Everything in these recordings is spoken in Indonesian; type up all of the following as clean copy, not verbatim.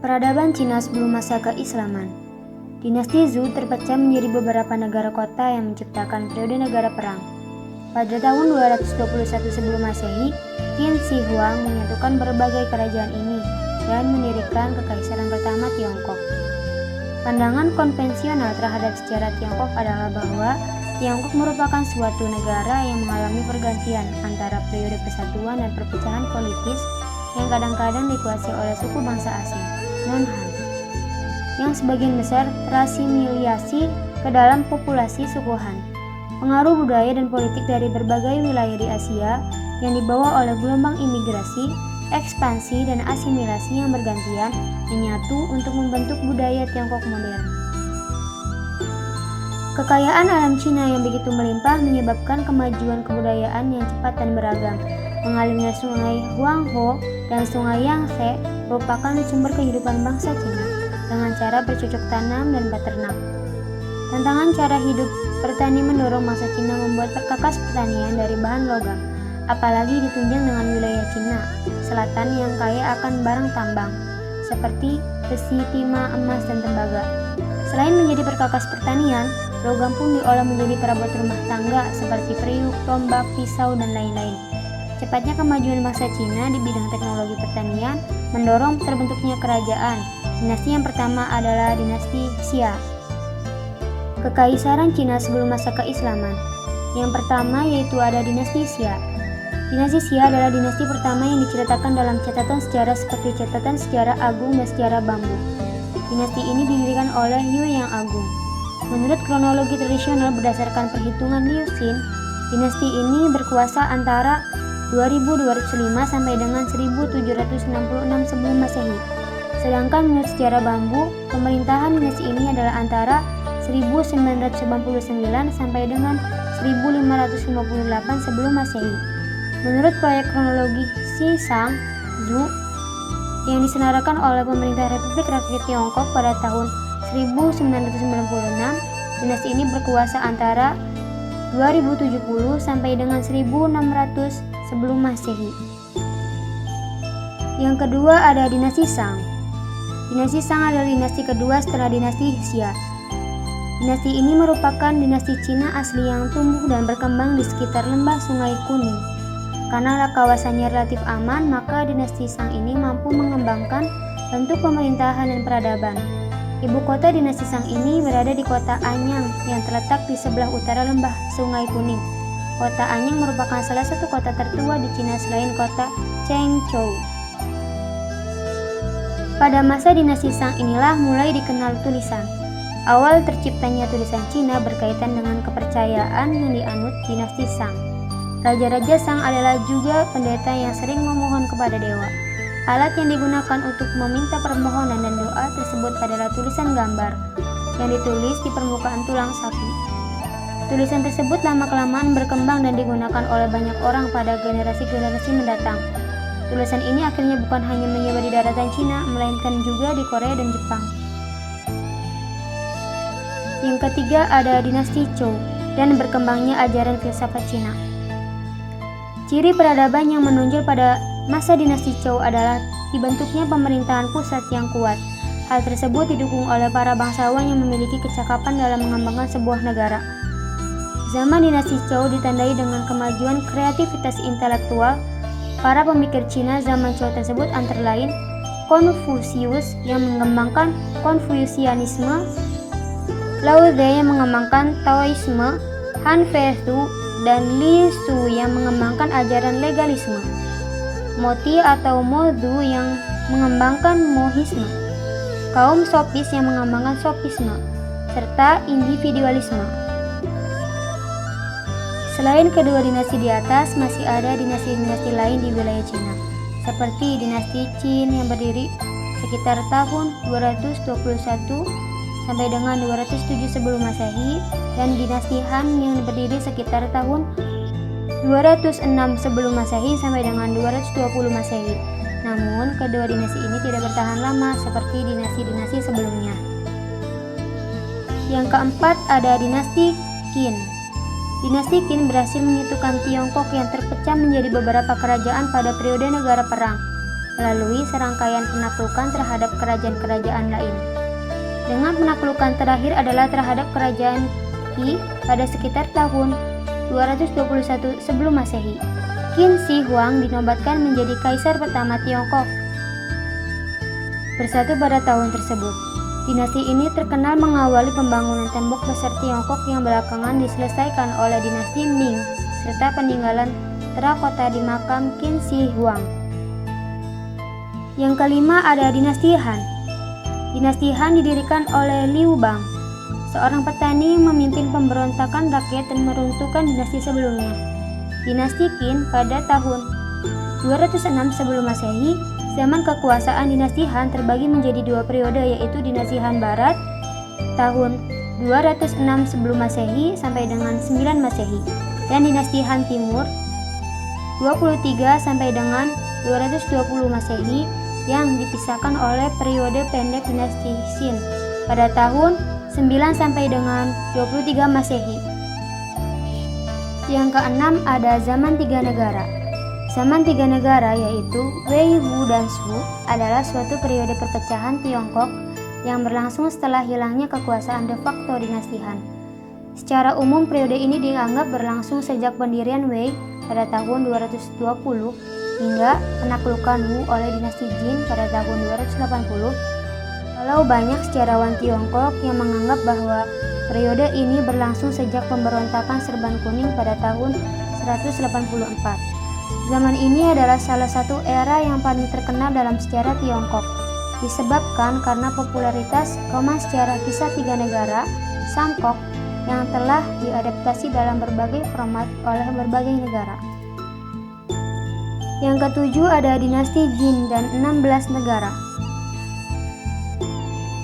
Peradaban Cina sebelum masa keislaman. Dinasti Zhou terpecah menjadi beberapa negara kota yang menciptakan periode negara perang. Pada tahun 221 sebelum Masehi, Qin Shi Huang menyatukan berbagai kerajaan ini dan mendirikan Kekaisaran pertama Tiongkok. Pandangan konvensional terhadap sejarah Tiongkok adalah bahwa Tiongkok merupakan suatu negara yang mengalami pergantian antara periode persatuan dan perpecahan politis yang kadang-kadang dikuasai oleh suku bangsa asing, non-Han, yang sebagian besar terasimiliasi ke dalam populasi suku Han. Pengaruh budaya dan politik dari berbagai wilayah di Asia yang dibawa oleh gelombang imigrasi, ekspansi, dan asimilasi yang bergantian menyatu untuk membentuk budaya Tiongkok modern. Kekayaan alam Cina yang begitu melimpah menyebabkan kemajuan kebudayaan yang cepat dan beragam. Mengalirnya sungai Huanghe dan sungai Yangtze merupakan sumber kehidupan bangsa Cina dengan cara bercocok tanam dan beternak. Tantangan cara hidup bertani mendorong bangsa Cina membuat perkakas pertanian dari bahan logam, apalagi ditunjang dengan wilayah Cina Selatan yang kaya akan barang tambang seperti besi, timah, emas, dan tembaga. Selain menjadi perkakas pertanian, logam pun diolah menjadi perabot rumah tangga seperti periuk, tombak, pisau, dan lain-lain. Cepatnya kemajuan bangsa Cina di bidang teknologi pertanian mendorong terbentuknya kerajaan. Dinasti yang pertama adalah dinasti Xia. Kekaisaran Cina sebelum masa keislaman. Yang pertama yaitu ada dinasti Xia. Dinasti Xia adalah dinasti pertama yang diceritakan dalam catatan sejarah seperti catatan sejarah agung dan sejarah bambu. Dinasti ini didirikan oleh Yu yang Agung. Menurut kronologi tradisional berdasarkan perhitungan Liu Xin, dinasti ini berkuasa antara 2205 sampai dengan 1766 sebelum Masehi. Sedangkan menurut sejarah bambu, pemerintahan dinasti ini adalah antara 1999 sampai dengan 1558 sebelum Masehi. Menurut proyek kronologi Xisang Zhu yang diselenggarakan oleh pemerintah Republik Rakyat Tiongkok pada tahun 1996, dinasti ini berkuasa antara 2070 sampai dengan 1600 sebelum Masehi. Yang kedua ada dinasti Shang. Dinasti Shang adalah dinasti kedua setelah dinasti Xia. Dinasti ini merupakan dinasti Cina asli yang tumbuh dan berkembang di sekitar lembah Sungai Kuning. Karena kawasannya relatif aman, maka dinasti Shang ini mampu mengembangkan bentuk pemerintahan dan peradaban. Ibu kota dinasti Shang ini berada di kota Anyang yang terletak di sebelah utara lembah Sungai Kuning. Kota Anyang merupakan salah satu kota tertua di Cina selain kota Chengzhou. Pada masa dinasti Shang inilah mulai dikenal tulisan. Awal terciptanya tulisan Cina berkaitan dengan kepercayaan yang dianut dinasti Shang. Raja-raja Shang adalah juga pendeta yang sering memohon kepada dewa. Alat yang digunakan untuk meminta permohonan dan doa tersebut adalah tulisan gambar yang ditulis di permukaan tulang sapi. Tulisan tersebut lama-kelamaan berkembang dan digunakan oleh banyak orang pada generasi-generasi mendatang. Tulisan ini akhirnya bukan hanya menyebar di daratan Cina, melainkan juga di Korea dan Jepang. Yang ketiga ada dinasti Zhou dan berkembangnya ajaran filsafat Cina. Ciri peradaban yang menonjol pada masa dinasti Zhou adalah dibentuknya pemerintahan pusat yang kuat. Hal tersebut didukung oleh para bangsawan yang memiliki kecakapan dalam mengembangkan sebuah negara. Zaman dinasti Zhou ditandai dengan kemajuan kreativitas intelektual. Para pemikir Cina zaman Zhou tersebut antara lain Konfusius yang mengembangkan Konfusianisme, Lao Tse yang mengembangkan Taoisme, Han Vesu dan Li Su yang mengembangkan ajaran legalisme, Moti atau Mo Zhu yang mengembangkan Mohisme, kaum Sofis yang mengembangkan Sofisme, serta individualisme. Selain kedua dinasti di atas, masih ada dinasti-dinasti lain di wilayah Cina, seperti dinasti Qin yang berdiri sekitar tahun 221 sampai dengan 207 sebelum Masehi, dan dinasti Han yang berdiri sekitar tahun 206 sebelum Masehi sampai dengan 220 Masehi. Namun, kedua dinasti ini tidak bertahan lama seperti dinasti-dinasti sebelumnya. Yang keempat ada dinasti Qin. Dinasti Qin berhasil menyatukan Tiongkok yang terpecah menjadi beberapa kerajaan pada periode negara perang. melalui serangkaian penaklukan terhadap kerajaan-kerajaan lain. Dengan penaklukan terakhir adalah terhadap kerajaan Qi pada sekitar tahun 221 sebelum Masehi. Qin Shi Huang dinobatkan menjadi kaisar pertama Tiongkok. Bersatu pada tahun tersebut, dinasti ini terkenal mengawali pembangunan tembok besar Tiongkok yang belakangan diselesaikan oleh dinasti Ming, serta peninggalan terakota di makam Qin Shi Huang. Yang kelima ada dinasti Han. Dinasti Han didirikan oleh Liu Bang, seorang petani yang memimpin pemberontakan rakyat dan meruntuhkan dinasti sebelumnya. Dinasti Qin pada tahun 206 sebelum Masehi. Zaman kekuasaan dinasti Han terbagi menjadi dua periode, yaitu dinasti Han Barat tahun 206 sebelum Masehi sampai dengan 9 Masehi dan dinasti Han Timur 23 sampai dengan 220 Masehi yang dipisahkan oleh periode pendek dinasti Qin pada tahun 9 sampai dengan 23 Masehi. Yang keenam ada zaman tiga negara. Zaman tiga negara yaitu Wei, Wu, dan Shu adalah suatu periode perpecahan Tiongkok yang berlangsung setelah hilangnya kekuasaan de facto dinasti Han. Secara umum periode ini dianggap berlangsung sejak pendirian Wei pada tahun 220 hingga penaklukan Wu oleh dinasti Jin pada tahun 280. Walau banyak sejarawan Tiongkok yang menganggap bahwa periode ini berlangsung sejak pemberontakan Serban Kuning pada tahun 184. Zaman ini adalah salah satu era yang paling terkenal dalam sejarah Tiongkok, disebabkan karena popularitas roman sejarah kisah tiga negara, Samkok, yang telah diadaptasi dalam berbagai format oleh berbagai negara. Yang ketujuh ada dinasti Jin dan 16 negara.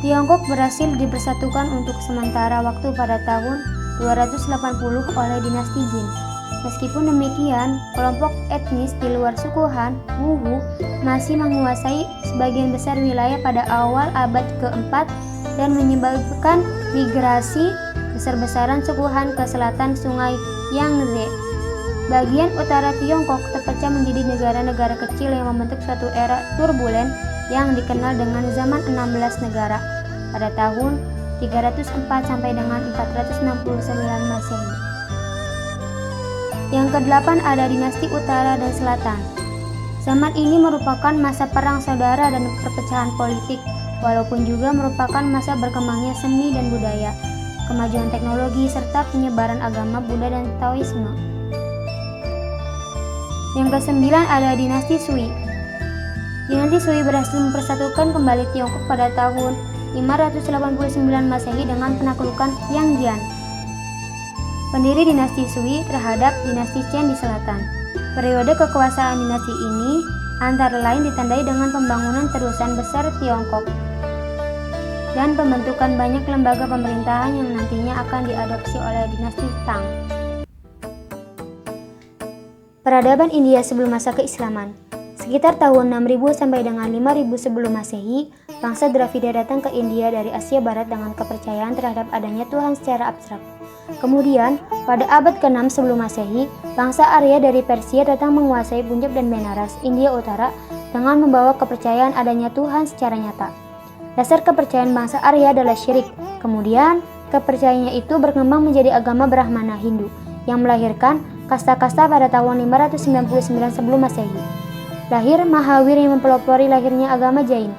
Tiongkok berhasil dipersatukan untuk sementara waktu pada tahun 280 oleh dinasti Jin. Meskipun demikian, kelompok etnis di luar suku Han, Wuhu, masih menguasai sebagian besar wilayah pada awal abad keempat dan menyebabkan migrasi besar-besaran suku Han ke selatan sungai Yangtze. Bagian utara Tiongkok terpecah menjadi negara-negara kecil yang membentuk suatu era turbulen yang dikenal dengan zaman 16 negara pada tahun 304 sampai dengan 469 Masehi. Yang kedelapan ada dinasti utara dan selatan. Zaman ini merupakan masa perang saudara dan perpecahan politik, walaupun juga merupakan masa berkembangnya seni dan budaya, kemajuan teknologi, serta penyebaran agama Buddha dan Taoisme. Yang kesembilan ada dinasti Sui. Dinasti Sui berhasil mempersatukan kembali Tiongkok pada tahun 589 Masehi dengan penaklukan Yangjian. Pendiri dinasti Sui terhadap dinasti Chen di selatan. Periode kekuasaan dinasti ini antara lain ditandai dengan pembangunan terusan besar Tiongkok dan pembentukan banyak lembaga pemerintahan yang nantinya akan diadopsi oleh dinasti Tang. Peradaban India sebelum masa keislaman. Sekitar tahun 6000 sampai dengan 5000 sebelum Masehi, bangsa Dravida datang ke India dari Asia Barat dengan kepercayaan terhadap adanya Tuhan secara abstrak. Kemudian, pada abad ke-6 sebelum Masehi, bangsa Arya dari Persia datang menguasai Punjab dan Benaras, India Utara, dengan membawa kepercayaan adanya Tuhan secara nyata. Dasar kepercayaan bangsa Arya adalah syirik. Kemudian, kepercayaannya itu berkembang menjadi agama Brahmana Hindu, yang melahirkan kasta-kasta pada tahun 599 sebelum Masehi. Lahir Mahavir yang mempelopori lahirnya agama Jain.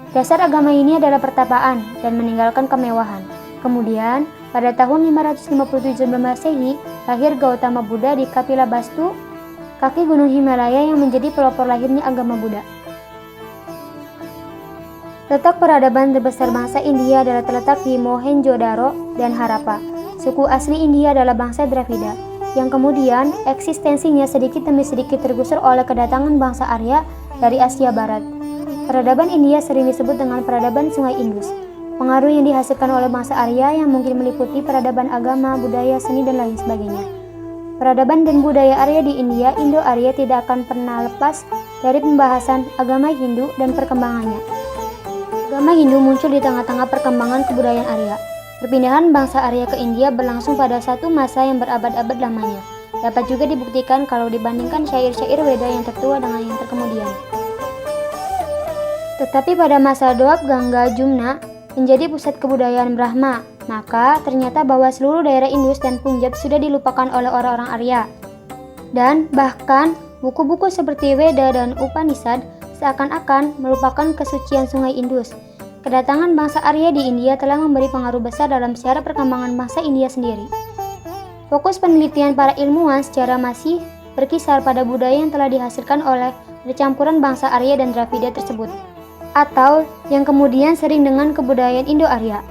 Dasar agama ini adalah pertapaan dan meninggalkan kemewahan. Kemudian, pada tahun 557 sebelum Masehi, lahir Gautama Buddha di Kapila Bastu, kaki gunung Himalaya yang menjadi pelopor lahirnya agama Buddha. Letak peradaban terbesar bangsa India adalah terletak di Mohenjo-daro dan Harappa. Suku asli India adalah bangsa Dravida, yang kemudian eksistensinya sedikit demi sedikit tergusur oleh kedatangan bangsa Arya dari Asia Barat. Peradaban India sering disebut dengan peradaban Sungai Indus. Pengaruh yang dihasilkan oleh bangsa Arya yang mungkin meliputi peradaban agama, budaya, seni, dan lain sebagainya. Peradaban dan budaya Arya di India, Indo-Arya tidak akan pernah lepas dari pembahasan agama Hindu dan perkembangannya. Agama Hindu muncul di tengah-tengah perkembangan kebudayaan Arya. Perpindahan bangsa Arya ke India berlangsung pada satu masa yang berabad-abad lamanya. Dapat juga dibuktikan kalau dibandingkan syair-syair Weda yang tertua dengan yang terkemudian. Tetapi pada masa Doab Gangga Jumna menjadi pusat kebudayaan Brahma, maka ternyata bahwa seluruh daerah Indus dan Punjab sudah dilupakan oleh orang-orang Arya. Dan bahkan buku-buku seperti Veda dan Upanishad seakan-akan melupakan kesucian sungai Indus. Kedatangan bangsa Arya di India telah memberi pengaruh besar dalam sejarah perkembangan bangsa India sendiri. Fokus penelitian para ilmuwan secara masih berkisar pada budaya yang telah dihasilkan oleh percampuran bangsa Arya dan Dravida tersebut, atau yang kemudian sering dengan kebudayaan Indo-Arya.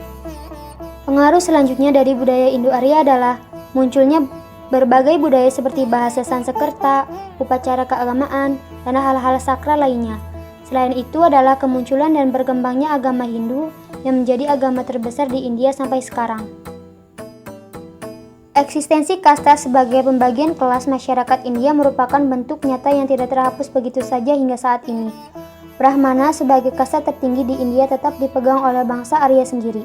Pengaruh selanjutnya dari budaya Indo-Arya adalah munculnya berbagai budaya seperti bahasa Sanskerta, upacara keagamaan, dan hal-hal sakral lainnya. Selain itu adalah kemunculan dan berkembangnya agama Hindu yang menjadi agama terbesar di India sampai sekarang. Eksistensi kasta sebagai pembagian kelas masyarakat India merupakan bentuk nyata yang tidak terhapus begitu saja hingga saat ini. Brahmana sebagai kasta tertinggi di India tetap dipegang oleh bangsa Arya sendiri.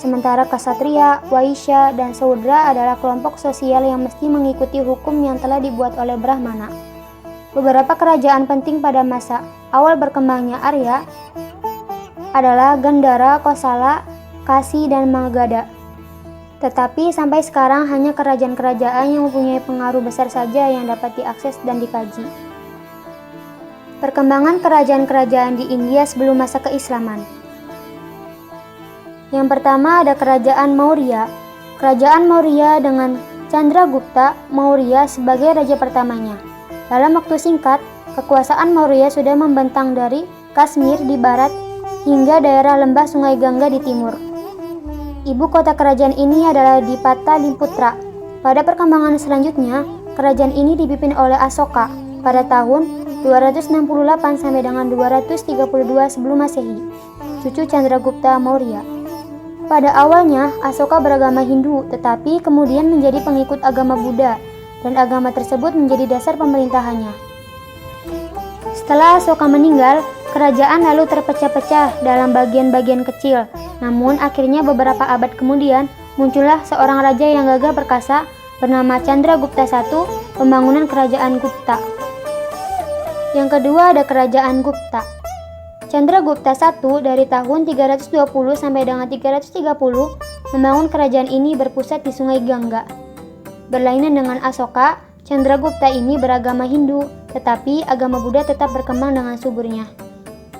Sementara Ksatria, Waisya, dan Sudra adalah kelompok sosial yang mesti mengikuti hukum yang telah dibuat oleh Brahmana. Beberapa kerajaan penting pada masa awal berkembangnya Arya adalah Gandhara, Kosala, Kasi, dan Magadha. Tetapi sampai sekarang hanya kerajaan-kerajaan yang mempunyai pengaruh besar saja yang dapat diakses dan dikaji. Perkembangan kerajaan-kerajaan di India sebelum masa keislaman. Yang pertama ada Kerajaan Maurya. Kerajaan Maurya dengan Chandragupta Maurya sebagai raja pertamanya. Dalam waktu singkat, kekuasaan Maurya sudah membentang dari Kashmir di barat hingga daerah lembah Sungai Gangga di timur. Ibu kota kerajaan ini adalah di Pataliputra. Pada perkembangan selanjutnya, kerajaan ini dipimpin oleh Asoka pada tahun 268 sampai dengan 232 sebelum Masehi, cucu Chandragupta Maurya. Pada awalnya, Asoka beragama Hindu, tetapi kemudian menjadi pengikut agama Buddha, dan agama tersebut menjadi dasar pemerintahannya. Setelah Asoka meninggal, kerajaan lalu terpecah-pecah dalam bagian-bagian kecil. Namun akhirnya beberapa abad kemudian muncullah seorang raja yang gagah perkasa bernama Chandragupta I, pembangunan kerajaan Gupta. Yang kedua ada Kerajaan Gupta. Chandragupta I dari tahun 320 sampai dengan 330 membangun kerajaan ini berpusat di Sungai Gangga. Berlainan dengan Asoka, Chandragupta ini beragama Hindu, tetapi agama Buddha tetap berkembang dengan suburnya.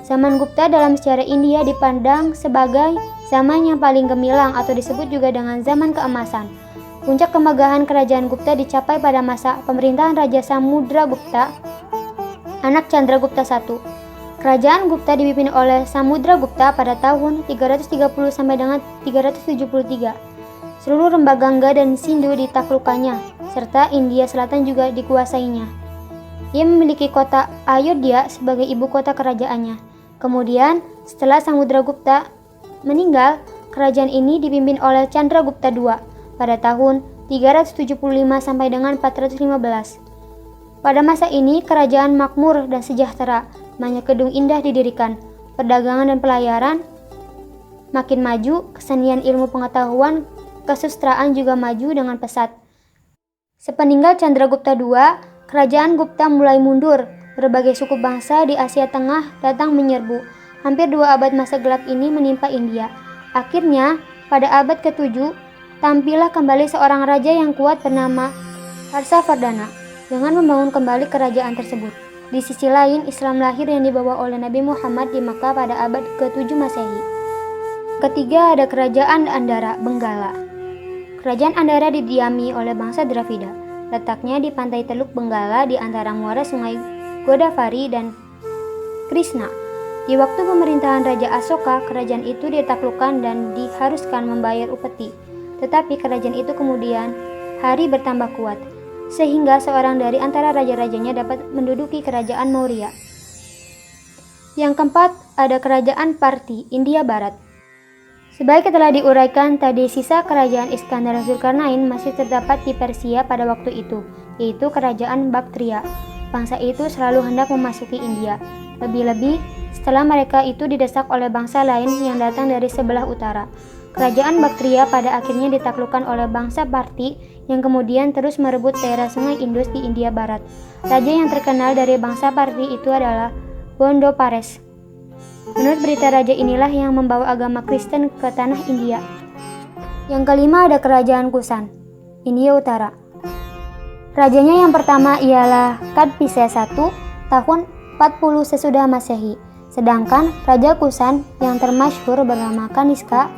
Zaman Gupta dalam sejarah India dipandang sebagai zaman yang paling gemilang atau disebut juga dengan zaman keemasan. Puncak kemegahan kerajaan Gupta dicapai pada masa pemerintahan Raja Samudragupta, anak Chandragupta I. Kerajaan Gupta dipimpin oleh Samudragupta pada tahun 330 sampai dengan 373. Seluruh rembah Gangga dan Sindhu ditaklukkannya, serta India Selatan juga dikuasainya. Ia memiliki kota Ayodhya sebagai ibu kota kerajaannya. Kemudian, setelah Samudragupta meninggal, kerajaan ini dipimpin oleh Chandragupta II pada tahun 375 sampai dengan 415. Pada masa ini, kerajaan makmur dan sejahtera, banyak gedung indah didirikan, perdagangan dan pelayaran makin maju, kesenian ilmu pengetahuan, kesusastraan juga maju dengan pesat. Sepeninggal Chandragupta II, kerajaan Gupta mulai mundur. Berbagai suku bangsa di Asia Tengah datang menyerbu. Hampir 2 abad masa gelap ini menimpa India. Akhirnya, pada abad ke-7, tampillah kembali seorang raja yang kuat bernama Harsavardhana dengan membangun kembali kerajaan tersebut. Di sisi lain, Islam lahir yang dibawa oleh Nabi Muhammad di Makkah pada abad ke-7 Masehi. Ketiga ada Kerajaan Andhara, Benggala. Kerajaan Andhara didiami oleh bangsa Dravida. Letaknya di pantai Teluk Benggala di antara muara sungai Godavari dan Krishna. Di waktu pemerintahan Raja Asoka, kerajaan itu ditaklukkan dan diharuskan membayar upeti. Tetapi kerajaan itu kemudian hari bertambah kuat, sehingga seorang dari antara raja-rajanya dapat menduduki kerajaan Maurya. Yang keempat ada Kerajaan Parthi, India Barat. Sebaik telah diuraikan tadi, sisa kerajaan Iskandar Zulkarnain masih terdapat di Persia pada waktu itu, yaitu Kerajaan Baktria. Bangsa itu selalu hendak memasuki India, lebih-lebih setelah mereka itu didesak oleh bangsa lain yang datang dari sebelah utara. Kerajaan Baktria pada akhirnya ditaklukkan oleh bangsa Parthi yang kemudian terus merebut daerah sungai Indus di India Barat. Raja yang terkenal dari bangsa Parthi itu adalah Bondopares. Menurut berita raja inilah yang membawa agama Kristen ke tanah India. Yang kelima ada Kerajaan Kusan, India Utara. Rajanya yang pertama ialah Kadpisa I tahun 40 sesudah Masehi. Sedangkan Raja Kusan yang termasyhur bernama Kaniska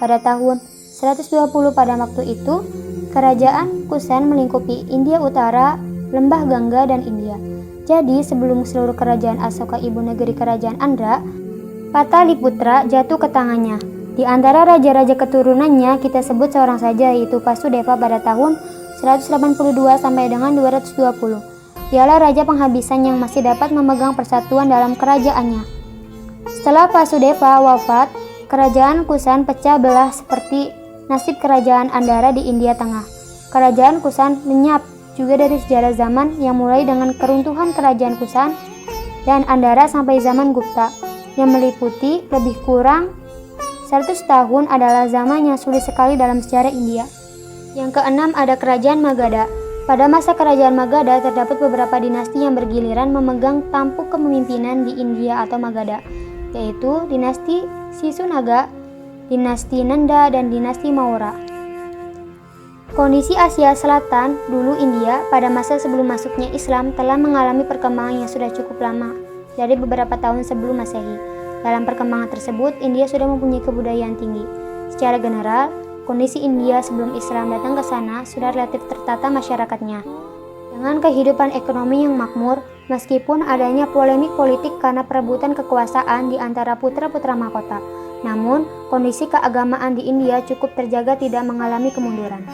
pada tahun 120 pada waktu itu. Kerajaan Kusan melingkupi India Utara, Lembah Gangga, dan India. Jadi sebelum seluruh kerajaan Asoka ibu negeri kerajaan Andhra, Pataliputra jatuh ke tangannya. Di antara raja-raja keturunannya kita sebut seorang saja, yaitu Vasudeva pada tahun 182 sampai dengan 220. Dialah raja penghabisan yang masih dapat memegang persatuan dalam kerajaannya. Setelah Vasudeva wafat, kerajaan Kusan pecah belah seperti nasib kerajaan Andhra di India Tengah. Kerajaan Kusan lenyap juga dari sejarah zaman yang mulai dengan keruntuhan kerajaan Kusan dan Andhra sampai zaman Gupta, yang meliputi lebih kurang 100 tahun adalah zaman yang sulit sekali dalam sejarah India. Yang keenam ada Kerajaan Magadha. Pada masa Kerajaan Magadha terdapat beberapa dinasti yang bergiliran memegang tampuk kepemimpinan di India atau Magadha, yaitu dinasti Sisunaga, dinasti Nanda, dan dinasti Maurya. Kondisi Asia Selatan, dulu India, pada masa sebelum masuknya Islam telah mengalami perkembangan yang sudah cukup lama, dari beberapa tahun sebelum Masehi. Dalam perkembangan tersebut, India sudah mempunyai kebudayaan tinggi. Secara general, kondisi India sebelum Islam datang ke sana sudah relatif tertata masyarakatnya, dengan kehidupan ekonomi yang makmur, meskipun adanya polemik politik karena perebutan kekuasaan di antara putra-putra mahkota. Namun, kondisi keagamaan di India cukup terjaga, tidak mengalami kemunduran.